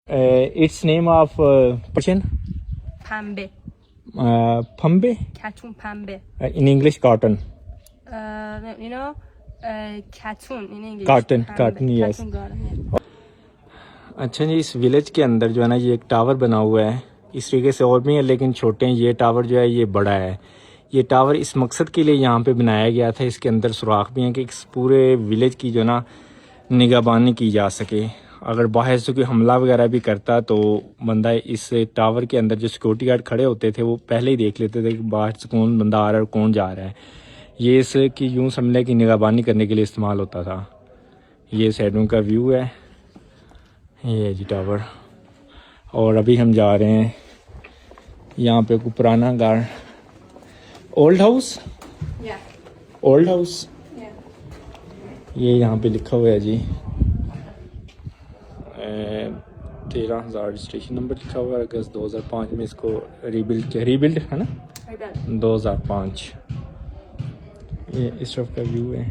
Its name of Persian? Pembe. Pembe? Katun pembe. In English, cotton. Katun in English. Cotton, yes. Katun garden, yeah. अच्छा जी, इस village के अंदर जो है ना, ये एक टावर बना हुआ है। इस तरीके से और भी है लेकिन छोटे हैं। ये टावर जो है ये बड़ा है। ये टावर इस मकसद के लिए यहाँ पे बनाया गया था। इसके अंदर सुराख भी हैं कि इस पूरे विलेज की जो ना निगहबानी की जा सके। अगर बाहर से कोई हमला वगैरह भी करता तो बंदा इस टावर के अंदर जो सिक्योरिटी गार्ड खड़े होते थे वो पहले ही देख लेते थे कि बाहर से कौन बंदा आ रहा है और कौन जा रहा है। ये इसकी यूँ समझ की निगहबानी करने के लिए इस्तेमाल होता था। ये साइडों का व्यू है, ये है जी टावर। और अभी हम जा रहे हैं यहाँ पे कोई पुराना घर, ओल्ड हाउस, ओल्ड हाउस, ये यहाँ पे लिखा हुआ है जी 13,000 रजिस्ट्रेशन नंबर लिखा हुआ है। अगस्त 2005 में इसको रीबिल्ड है ना, 2005। ये इस तरफ का व्यू है।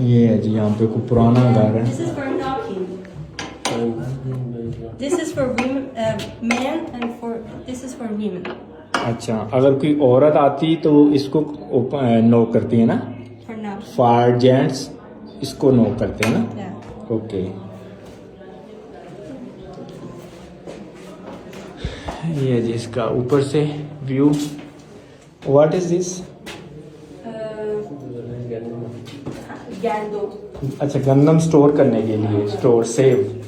ये है जी यहाँ पे कोई पुराना घर है। This is for men and this is for women. अच्छा, अगर कोई औरत आती तो इसको नॉक करती है ना, फॉर जेंट्स इसको नॉक करते हैं ना। ओके, ये जी इसका ऊपर से व्यू। What is this? अच्छा, गंदम स्टोर करने के लिए, स्टोर सेव।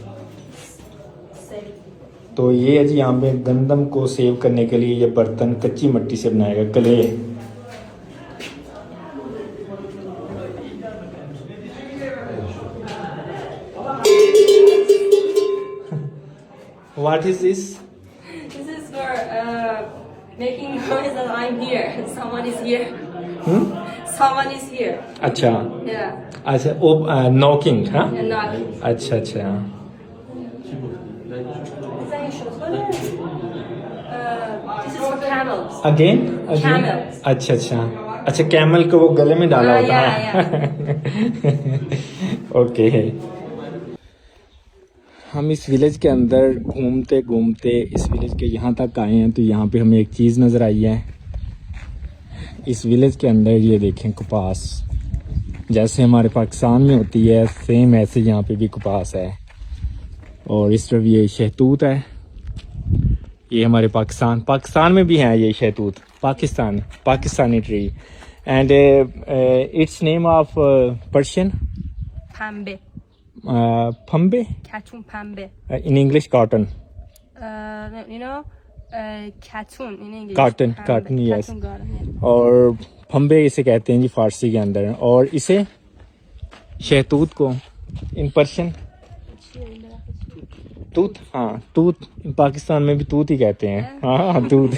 तो ये है जी यहाँ पे गंदम को सेव करने के लिए ये बर्तन कच्ची मिट्टी से बनाएगा, clay. What is this? This is for making noise that I'm here. Someone is here. Someone is here. अच्छा, Yeah. अच्छा, ओ नॉकिंग, हाँ, And knocking. अच्छा अच्छा। This is for camels. Again Camels. अच्छा अच्छा अच्छा, कैमल को वो गले में डाला होता है। ओके। हम इस विलेज के अंदर घूमते घूमते इस विलेज के यहाँ तक आए हैं तो यहाँ पे हमें एक चीज़ नज़र आई है। इस विलेज के अंदर ये देखें, कपास जैसे हमारे पाकिस्तान में होती है सेम ऐसे यहाँ पे भी कपास है। और इस तरफ ये शहतूत है। ये हमारे पाकिस्तान में भी है ये शहतूत, Pakistani tree. And it's name of Persian? Pembe. Pembe? Katun pembe. In English, cotton. Katun in English. Cotton, Pembe. cotton, yes. Katun garden, yeah. और फम्बे इसे कहते हैं जी फारसी के अंदर। और इसे शहतूत को इन पर्शियन तूत, हाँ तूत, पाकिस्तान में भी तूत ही कहते हैं। हाँ तूत।